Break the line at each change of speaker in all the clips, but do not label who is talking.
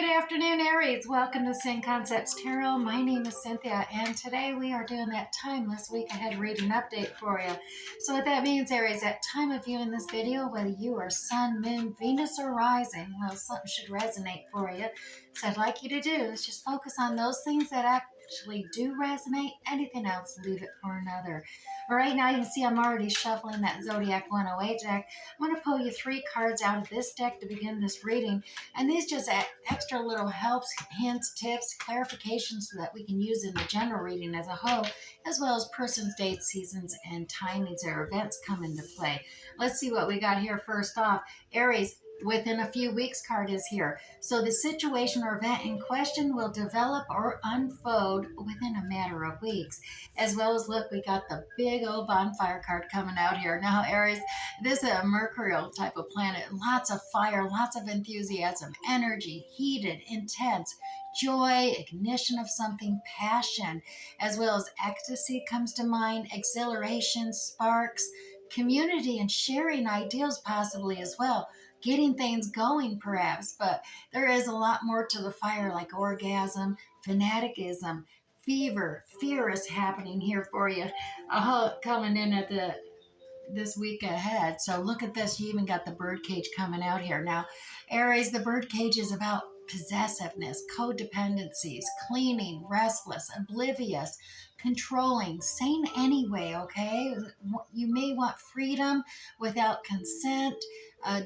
Good afternoon, Aries. Welcome to Same Concepts Tarot. My name is Cynthia, and today we are doing that timeless week ahead reading update for you. So what that means, Aries, at time of viewing this video, whether you are Sun, Moon, Venus, or Rising, well, something should resonate for you. So I'd like you to do is just focus on those things that actually do resonate. Anything else, leave it for another. Right now, you can see I'm already shuffling that Zodiac 108 deck. I'm going to pull you 3 cards out of this deck to begin this reading. And these just add extra little helps, hints, tips, clarifications so that we can use in the general reading as a whole, as well as persons, dates, seasons, and timings or events come into play. Let's see what we got here first off. Aries, within a few weeks card is here. So the situation or event in question will develop or unfold within a matter of weeks. As well as, look, we got the big old bonfire card coming out here. Now, Aries, this is a mercurial type of planet. Lots of fire, lots of enthusiasm, energy, heated, intense, joy, ignition of something, passion, as well as ecstasy comes to mind, exhilaration, sparks, community, and sharing ideals possibly as well. Getting things going perhaps, but there is a lot more to the fire, like orgasm, fanaticism, fever, fear is happening here for you. Coming in at this week ahead. So look at this. You even got the birdcage coming out here. Now, Aries, the birdcage is about possessiveness, codependencies, cleaning, restless, oblivious, controlling, sane anyway, okay? You may want freedom without consent,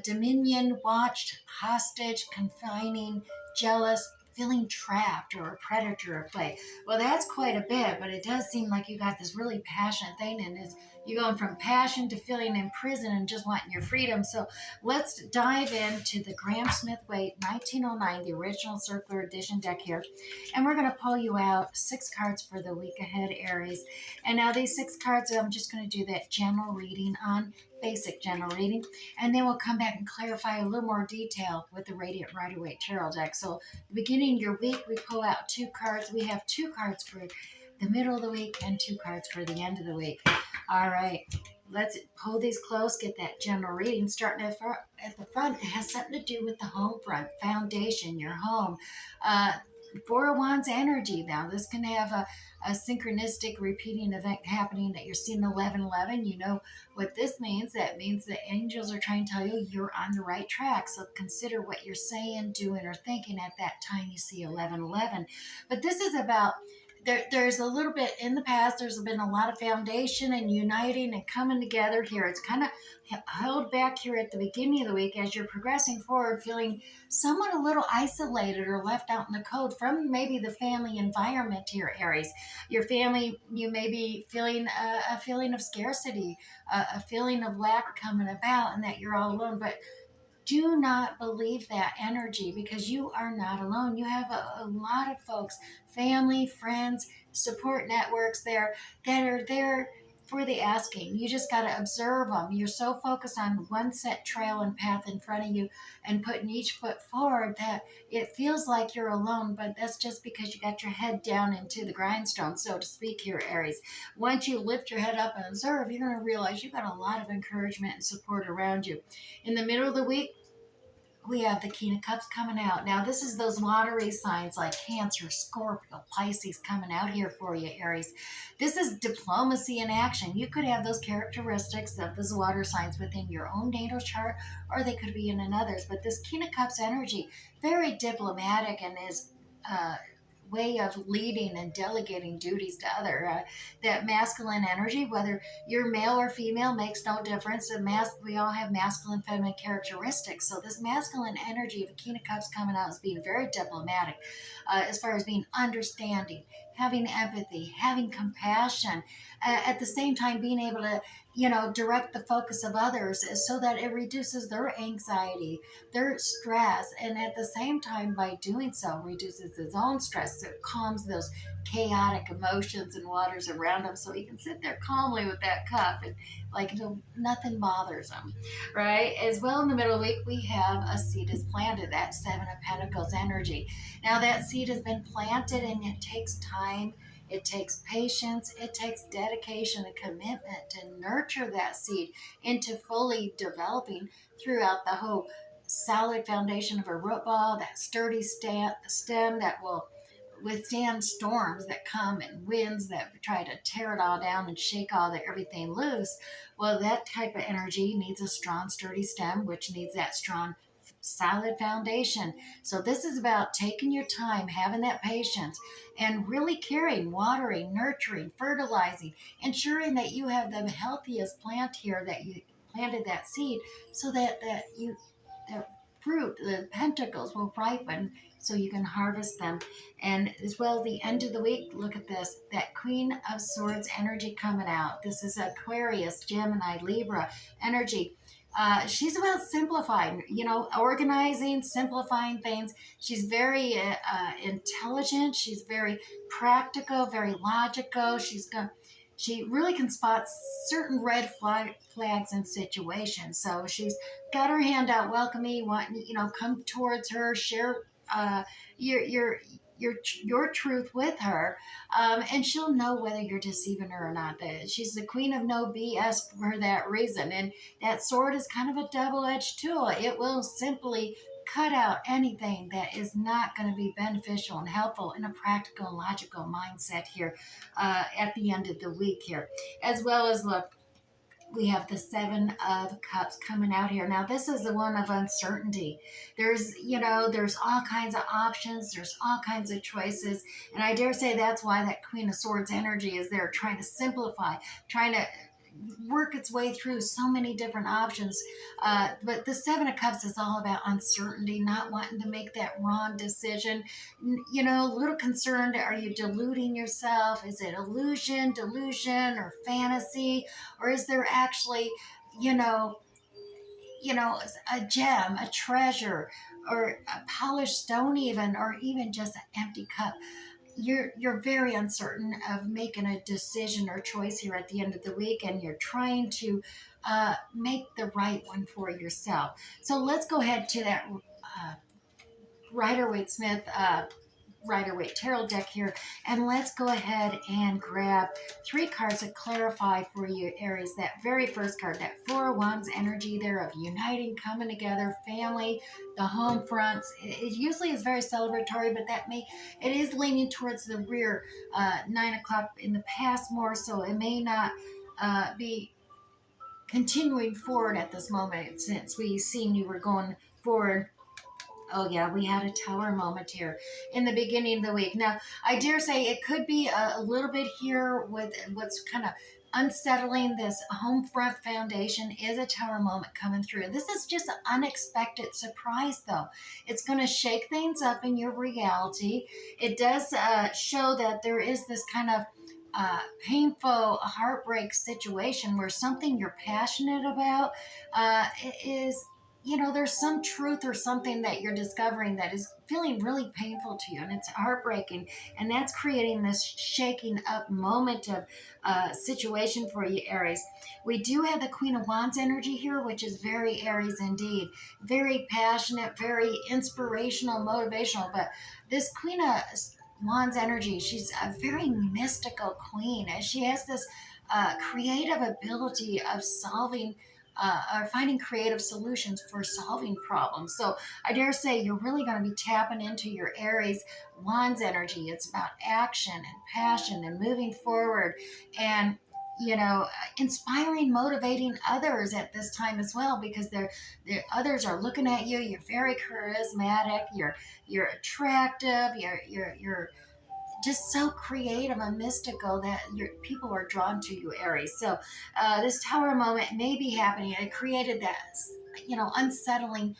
dominion, watched, hostage, confining, jealous, feeling trapped or a predator at play. Well, that's quite a bit, but it does seem like you got this really passionate thing, and you're going from passion to feeling in prison and just wanting your freedom. So let's dive into the Graham Smith Waite 1909, the original circular edition deck here. And we're going to pull you out 6 cards for the week ahead, Aries. And now these 6 cards, I'm just going to do that general reading on, basic general reading, and then we'll come back and clarify a little more detail with the Radiant Rider-Waite Tarot deck. So the beginning of your week, we pull out 2 cards. We have 2 cards for the middle of the week and 2 cards for the end of the week. All right, let's pull these close, get that general reading. Starting at the front, it has something to do with the home front, foundation, your home. 4 of Wands energy. Now, this can have a synchronistic repeating event happening that you're seeing 1111. You know what this means. That means the angels are trying to tell you you're on the right track. So consider what you're saying, doing, or thinking at that time you see 1111. But this is about there's a little bit in the past, there's been a lot of foundation and uniting and coming together here. It's kind of held back here at the beginning of the week as you're progressing forward, feeling somewhat a little isolated or left out in the cold from maybe the family environment here, Aries. Your family, you may be feeling a feeling of scarcity, a feeling of lack coming about, and that you're all alone. But do not believe that energy, because you are not alone. You have a lot of folks, family, friends, support networks there that are there for the asking. You just got to observe them. You're so focused on one set trail and path in front of you and putting each foot forward that it feels like you're alone, but that's just because you got your head down into the grindstone, so to speak here, Aries. Once you lift your head up and observe, you're going to realize you've got a lot of encouragement and support around you. In the middle of the week, we have the King of Cups coming out. Now, this is those watery signs like Cancer, Scorpio, Pisces coming out here for you, Aries. This is diplomacy in action. You could have those characteristics of those water signs within your own natal chart, or they could be in another's. But this King of Cups energy, very diplomatic, and is way of leading and delegating duties to other. That masculine energy, whether you're male or female, makes no difference. We all have masculine, feminine characteristics. So this masculine energy of a King of Cups coming out is being very diplomatic, as far as being understanding, having empathy, having compassion, at the same time being able to, direct the focus of others so that it reduces their anxiety, their stress, and at the same time, by doing so, reduces his own stress. So it calms those chaotic emotions and waters around him, so he can sit there calmly with that cup and nothing bothers him, right? As well, in the middle of the week, we have a seed is planted, that 7 of Pentacles energy. Now, that seed has been planted, and it takes time. It takes patience, it takes dedication and commitment to nurture that seed into fully developing throughout the whole solid foundation of a root ball, that sturdy stem that will withstand storms that come and winds that try to tear it all down and shake everything loose. Well, that type of energy needs a strong, sturdy stem, which needs that strong, solid foundation. So this is about taking your time, having that patience, and really caring, watering, nurturing, fertilizing, ensuring that you have the healthiest plant here, that you planted that seed, so that fruit, the pentacles will ripen so you can harvest them. And as well, the end of the week, look at this, that Queen of Swords energy coming out. This is Aquarius, Gemini, Libra energy. She's about simplifying, organizing, simplifying things. She's very intelligent. She's very practical, very logical. She really can spot certain flags in situations. So she's got her hand out, welcoming, wanting, come towards her, share your your your truth with her, and she'll know whether you're deceiving her or not. She's the queen of no BS for that reason, and that sword is kind of a double-edged tool. It will simply cut out anything that is not going to be beneficial and helpful in a practical and logical mindset here at the end of the week here, as well as look, we have the Seven of Cups coming out here. Now, this is the one of uncertainty. There's all kinds of options. There's all kinds of choices. And I dare say that's why that Queen of Swords energy is there, trying to simplify, trying to work its way through so many different options. But the Seven of Cups is all about uncertainty, not wanting to make that wrong decision. A little concerned. Are you deluding yourself? Is it illusion, delusion, or fantasy? Or is there actually, you know, a gem, a treasure, or a polished stone even, or even just an empty cup? You're very uncertain of making a decision or choice here at the end of the week, and you're trying to make the right one for yourself. So let's go ahead to that Rider-Waite-Smith Rider-Waite Tarot deck here, and let's go ahead and grab 3 cards that clarify for you, Aries. That very first card, that Four of Wands energy there of uniting, coming together, family, the home fronts. It usually is very celebratory, but it is leaning towards the rear, 9 o'clock in the past more, so it may not be continuing forward at this moment, since we seen you were going forward. Oh, yeah, we had a tower moment here in the beginning of the week. Now, I dare say it could be a little bit here with what's kind of unsettling. This home front foundation is a tower moment coming through. This is just an unexpected surprise, though. It's going to shake things up in your reality. It does show that there is this kind of painful heartbreak situation where something you're passionate about is, there's some truth or something that you're discovering that is feeling really painful to you, and it's heartbreaking, and that's creating this shaking up moment of situation for you, Aries. We do have the Queen of Wands energy here, which is very Aries indeed. Very passionate, very inspirational, motivational, but this Queen of Wands energy, she's a very mystical queen, and she has this creative ability of solving or finding creative solutions for solving problems. So I dare say you're really going to be tapping into your Aries Wands energy. It's about action and passion and moving forward, and inspiring, motivating others at this time as well, because the others are looking at you. You're very charismatic. You're attractive. You're just so creative and mystical that people are drawn to you, Aries. So this tower moment may be happening. It created that, unsettling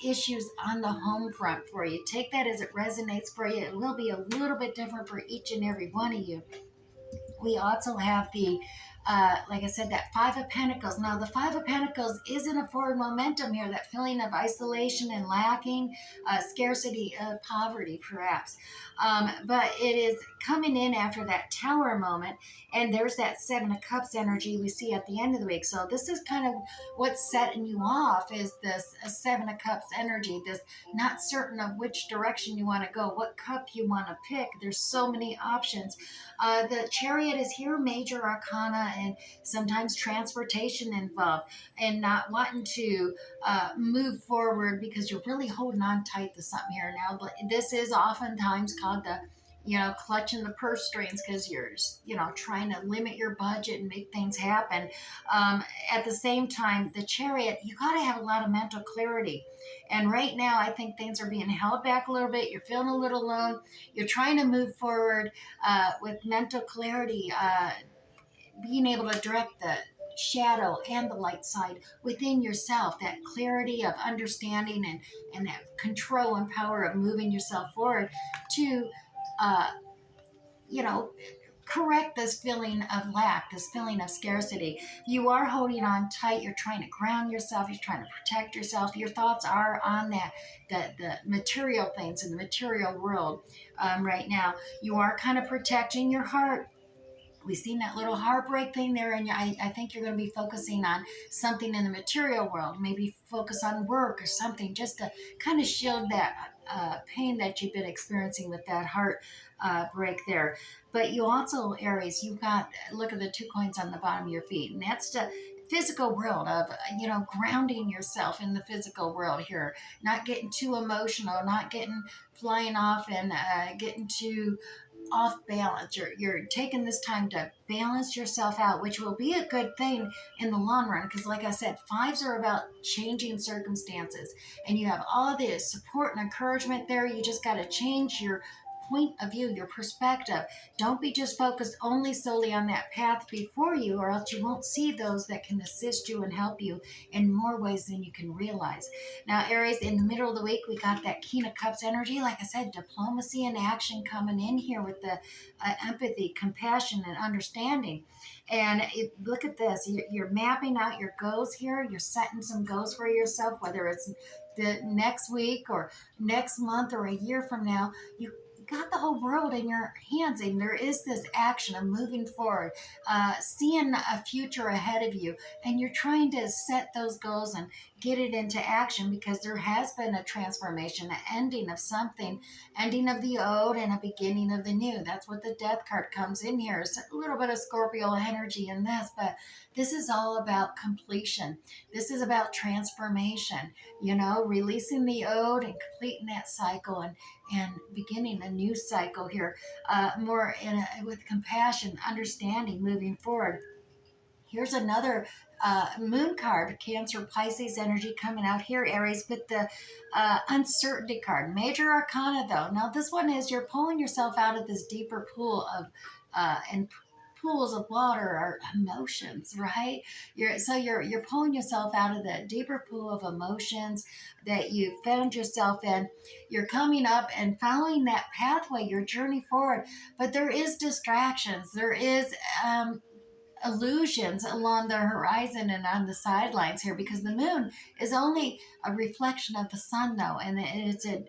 issues on the home front for you. Take that as it resonates for you. It will be a little bit different for each and every one of you. We also have like I said, that Five of Pentacles. Now, the Five of Pentacles is in a forward momentum here, that feeling of isolation and lacking, scarcity, poverty, perhaps. But it is coming in after that Tower moment, and there's that Seven of Cups energy we see at the end of the week. So this is kind of what's setting you off, is this Seven of Cups energy, this not certain of which direction you want to go, what cup you want to pick. There's so many options. The Chariot is here, major arcana and sometimes transportation involved, and not wanting to move forward because you're really holding on tight to something here now. But this is oftentimes called the clutching the purse strings because you're, trying to limit your budget and make things happen. At the same time, the chariot, you got to have a lot of mental clarity. And right now, I think things are being held back a little bit. You're feeling a little alone. You're trying to move forward with mental clarity, being able to direct the shadow and the light side within yourself, that clarity of understanding and that control and power of moving yourself forward to, uh, you know, correct this feeling of lack, this feeling of scarcity. You are holding on tight. You're trying to ground yourself. You're trying to protect yourself. Your thoughts are on that, the material things in the material world right now. You are kind of protecting your heart. We've seen that little heartbreak thing there, and I think you're going to be focusing on something in the material world, maybe focus on work or something, just to kind of shield that pain that you've been experiencing with that heart break there. But you also, Aries, you've got, look at the 2 coins on the bottom of your feet, and that's the physical world of, grounding yourself in the physical world here, not getting too emotional, not getting flying off and getting too off balance. You're taking this time to balance yourself out, which will be a good thing in the long run. Because, like I said, fives are about changing circumstances, and you have all this support and encouragement there. You just got to change your point of view, your perspective. Don't be just focused only solely on that path before you, or else you won't see those that can assist you and help you in more ways than you can realize. Now, Aries, in the middle of the week, we got that King of Cups energy. Like I said, diplomacy and action coming in here with the empathy, compassion, and understanding. And look at this. You're mapping out your goals here. You're setting some goals for yourself, whether it's the next week or next month or a year from now. You got the whole world in your hands, and there is this action of moving forward, seeing a future ahead of you, and you're trying to set those goals and get it into action because there has been a transformation, an ending of something, ending of the old and a beginning of the new. That's what the death card comes in here. It's a little bit of Scorpio energy in this, but this is all about completion. This is about transformation, releasing the old and completing that cycle, and beginning a new cycle here, more with compassion, understanding, moving forward. Here's another moon card, Cancer, Pisces energy coming out here, Aries, with the uncertainty card. Major arcana, though. Now, this one is you're pulling yourself out of this deeper pool of, and pools of water are emotions, right? You're pulling yourself out of that deeper pool of emotions that you found yourself in. You're coming up and following that pathway, your journey forward. But there is distractions. There is illusions along the horizon and on the sidelines here, because the moon is only a reflection of the sun, though, and it's a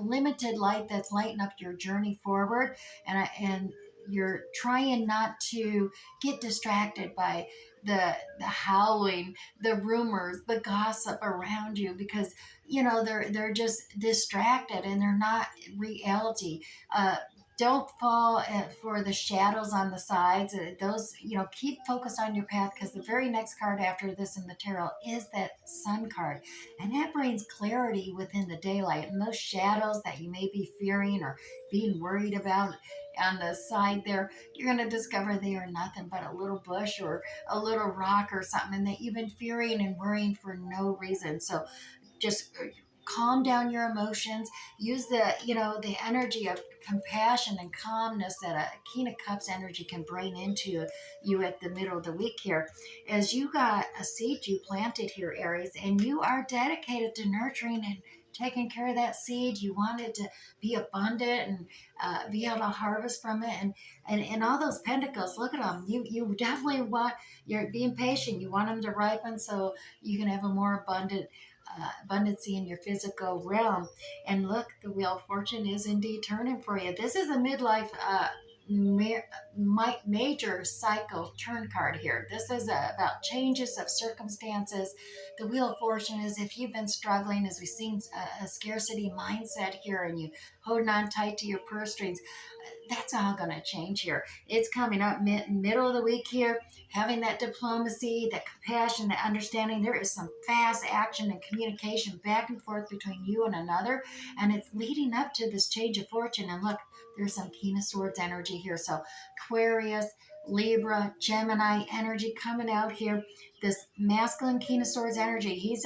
limited light that's lighting up your journey forward. And you're trying not to get distracted by the howling, the rumors, the gossip around you, because they're just distracted and they're not reality. Don't fall for the shadows on the sides. Those, keep focused on your path, because the very next card after this in the tarot is that sun card. And that brings clarity within the daylight. And those shadows that you may be fearing or being worried about on the side there, you're going to discover they are nothing but a little bush or a little rock or something that you've been fearing and worrying for no reason. So just calm down your emotions. Use the energy of compassion and calmness that a King of Cups energy can bring into you at the middle of the week here, as you got a seed you planted here, Aries, and you are dedicated to nurturing and taking care of that seed. You want it to be abundant and be able to harvest from it, and all those pentacles, look at them. You definitely want, you're being patient, you want them to ripen so you can have a more abundancy in your physical realm. And look, the Wheel of Fortune is indeed turning for you. This is a midlife major cycle turn card here. This is about changes of circumstances. The Wheel of Fortune is if you've been struggling, as we've seen a scarcity mindset here, and you holding on tight to your purse strings. That's all going to change here. It's coming up middle of the week here, having that diplomacy, that compassion, that understanding. There is some fast action and communication back and forth between you and another, and it's leading up to this change of fortune. And look, there's some King of Swords energy here. So Aquarius, Libra, Gemini energy coming out here. This masculine King of Swords energy. He's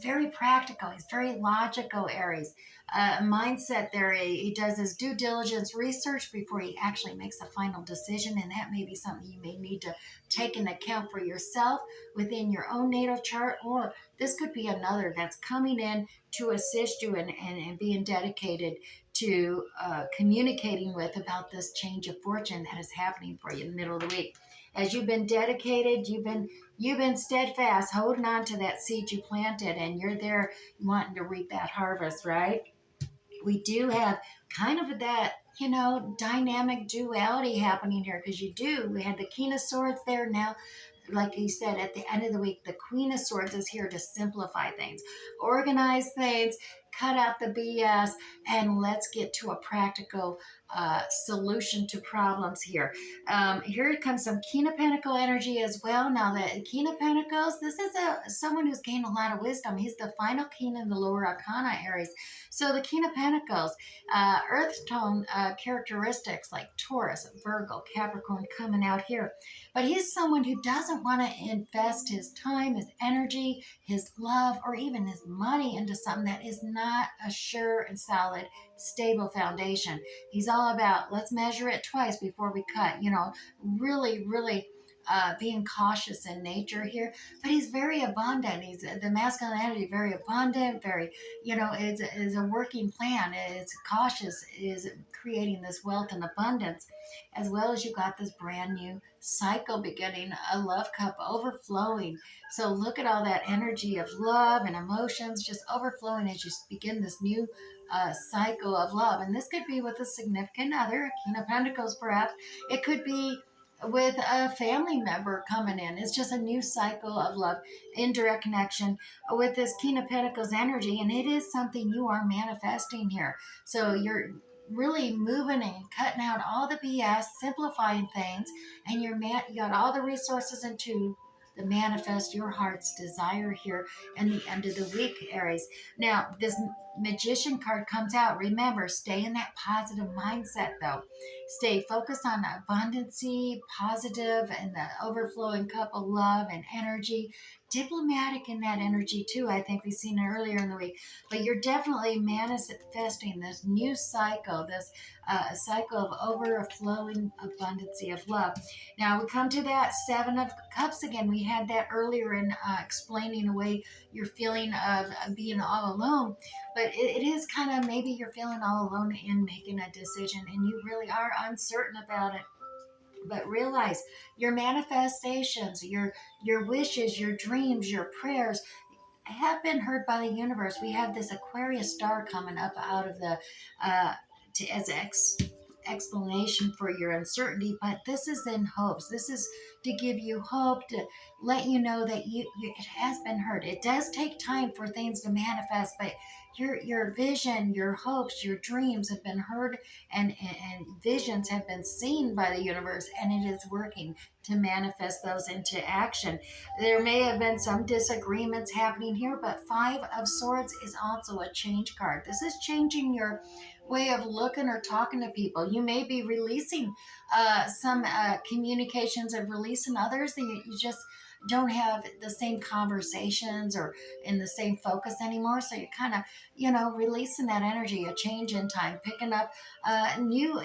very practical. He's very logical, Aries. Mindset there. He does his due diligence research before he actually makes a final decision. And that may be something you may need to take into account for yourself within your own natal chart. Or this could be another that's coming in to assist you and being dedicated to communicating with about this change of fortune that is happening for you in the middle of the week. As you've been dedicated, you've been steadfast, holding on to that seed you planted, and you're there wanting to reap that harvest, right? We do have kind of that, dynamic duality happening here because we had the King of Swords there. Now, like you said, at the end of the week, the Queen of Swords is here to simplify things, organize things, cut out the BS, and let's get to a practical solution to problems here. Here comes some King of Pentacle energy as well. Now, the King of Pentacles, this is someone who's gained a lot of wisdom. He's the final king in the lower arcana, Aries. So the King of Pentacles, earth tone characteristics like Taurus, Virgo, Capricorn coming out here. But he's someone who doesn't want to invest his time, his energy, his love, or even his money into something that is not a sure and solid, stable foundation. He's all about let's measure it twice before we cut, really, really. Being cautious in nature here, but he's very abundant. He's the masculine energy, very abundant, very, is a working plan. It's cautious, is creating this wealth and abundance, as well as you got this brand new cycle beginning, a love cup overflowing. So look at all that energy of love and emotions just overflowing as you begin this new cycle of love. And this could be with a significant other, a King of Pentacles perhaps. It could be with a family member coming in. It's just a new cycle of love, indirect connection with this King of Pentacles energy. And it is something you are manifesting here. So you're really moving and cutting out all the BS, simplifying things, and you got all the resources into the manifest your heart's desire here and the end of the week, Aries. Now, this Magician card comes out. Remember, stay in that positive mindset though. Stay focused on abundancy, positive, and the overflowing cup of love and energy. Diplomatic in that energy too. I think we've seen it earlier in the week. But you're definitely manifesting this new cycle, this cycle of overflowing abundancy of love. Now we come to that Seven of Cups again. We had that earlier in explaining away your feeling of being all alone. But it is kind of maybe you're feeling all alone in making a decision and you really are uncertain about it. But realize your manifestations, your wishes, your dreams, your prayers have been heard by the universe. We have this Aquarius star coming up out of the as explanation for your uncertainty, but this is in hopes. This is to give you hope, to let you know that it has been heard. It does take time for things to manifest, but your vision, your hopes, your dreams have been heard, and visions have been seen by the universe, and it is working to manifest those into action. There may have been some disagreements happening here, but Five of Swords is also a change card. This is changing your way of looking or talking to people. You may be releasing some communications and releasing others that you just don't have the same conversations or in the same focus anymore. So you're kind of, releasing that energy, a change in time, picking up new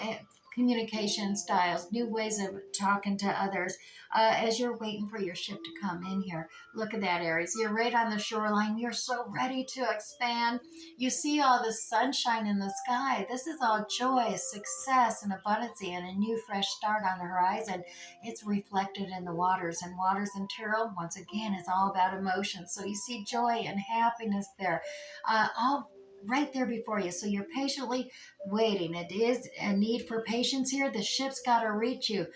communication styles, new ways of talking to others as you're waiting for your ship to come in here. Look at that, Aries. You're right on the shoreline. You're so ready to expand. You see all the sunshine in the sky. This is all joy, success, and abundance, and a new fresh start on the horizon. It's reflected in the waters. And waters in tarot, once again, is all about emotions. So you see joy and happiness there, all right there before you. So you're patiently waiting. It is a need for patience here. The ship's got to reach you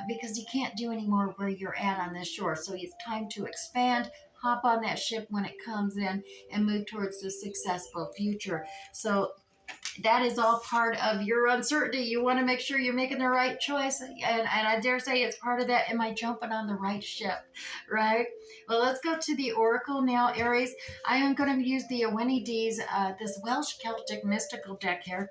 because you can't do any more where you're at on this shore. So it's time to expand, hop on that ship when it comes in and move towards the successful future. So that is all part of your uncertainty. You want to make sure you're making the right choice. And I dare say it's part of that. Am I jumping on the right ship? Right? Well, let's go to the Oracle now, Aries. I am going to use the Winnie D's, this Welsh Celtic mystical deck here.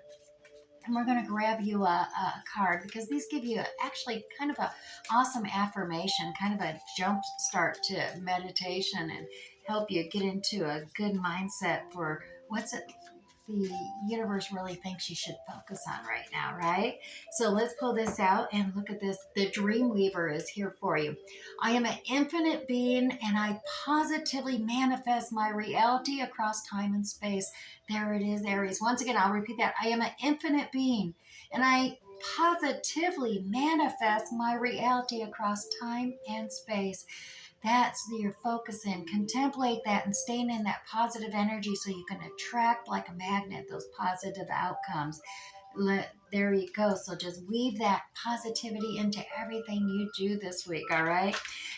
And we're going to grab you a card because these give you actually kind of a awesome affirmation, kind of a jump start to meditation and help you get into a good mindset for what's it the universe really thinks you should focus on right now, right? So let's pull this out and look at this. The Dream Weaver is here for you. I am an infinite being and I positively manifest my reality across time and space. There it is, Aries. Once again, I'll repeat that. I am an infinite being and I positively manifest my reality across time and space. That's your focus in. Contemplate that and staying in that positive energy so you can attract like a magnet those positive outcomes. There you go. So just weave that positivity into everything you do this week, all right?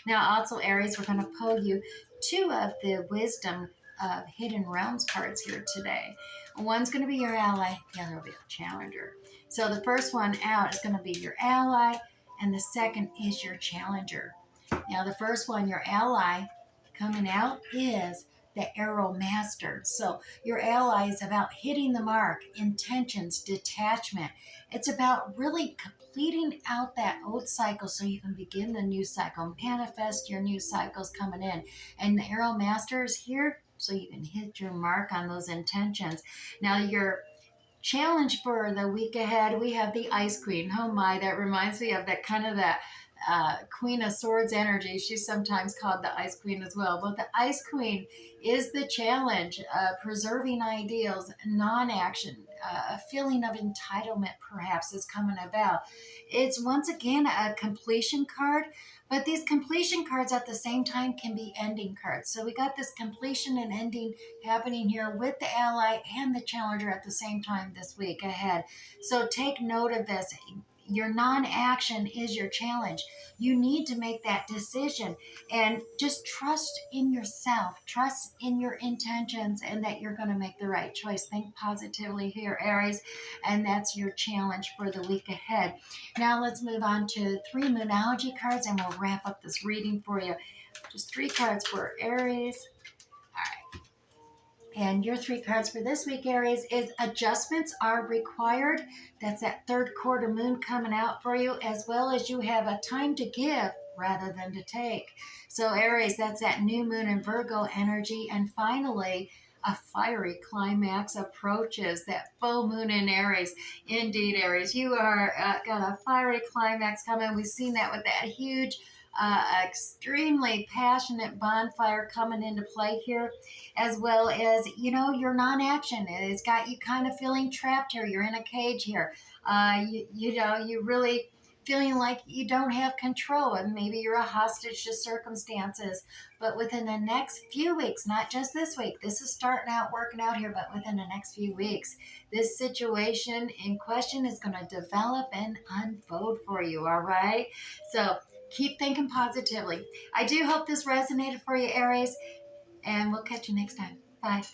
Now, also, Aries, we're going to pull you two of the Wisdom of Hidden Realms cards here today. One's going to be your ally, the other will be a challenger. So the first one out is going to be your ally, and the second is your challenger. Now, the first one, your ally, coming out is the Arrow Master. So, your ally is about hitting the mark, intentions, detachment. It's about really completing out that old cycle so you can begin the new cycle, manifest your new cycles coming in. And the Arrow Master is here so you can hit your mark on those intentions. Now, your challenge for the week ahead, we have the Ice Queen. Oh my, that reminds me of that kind of that Queen of Swords energy. She's sometimes called the Ice Queen as well. But the Ice Queen is the challenge, preserving ideals, non-action, a feeling of entitlement perhaps is coming about. It's once again a completion card, but these completion cards at the same time can be ending cards. So we got this completion and ending happening here with the ally and the challenger at the same time this week ahead. So take note of this. Your non-action is your challenge. You need to make that decision and just trust in yourself, trust in your intentions, and that you're going to make the right choice. Think positively here, Aries, and that's your challenge for the week ahead. Now let's move on to 3 Moonology cards, and we'll wrap up this reading for you. Just 3 cards for Aries. All right. And your 3 cards for this week, Aries, is adjustments are required. That's that third quarter moon coming out for you, as well as you have a time to give rather than to take. So, Aries, that's that new moon in Virgo energy. And finally, a fiery climax approaches, that full moon in Aries. Indeed, Aries, you are got a fiery climax coming. We've seen that with that huge extremely passionate bonfire coming into play here, as well as, your non-action. It's got you kind of feeling trapped here. You're in a cage here. You really feeling like you don't have control and maybe you're a hostage to circumstances. But within the next few weeks, not just this week, this is starting out working out here, but within the next few weeks, this situation in question is going to develop and unfold for you, all right? So keep thinking positively. I do hope this resonated for you, Aries, and we'll catch you next time. Bye.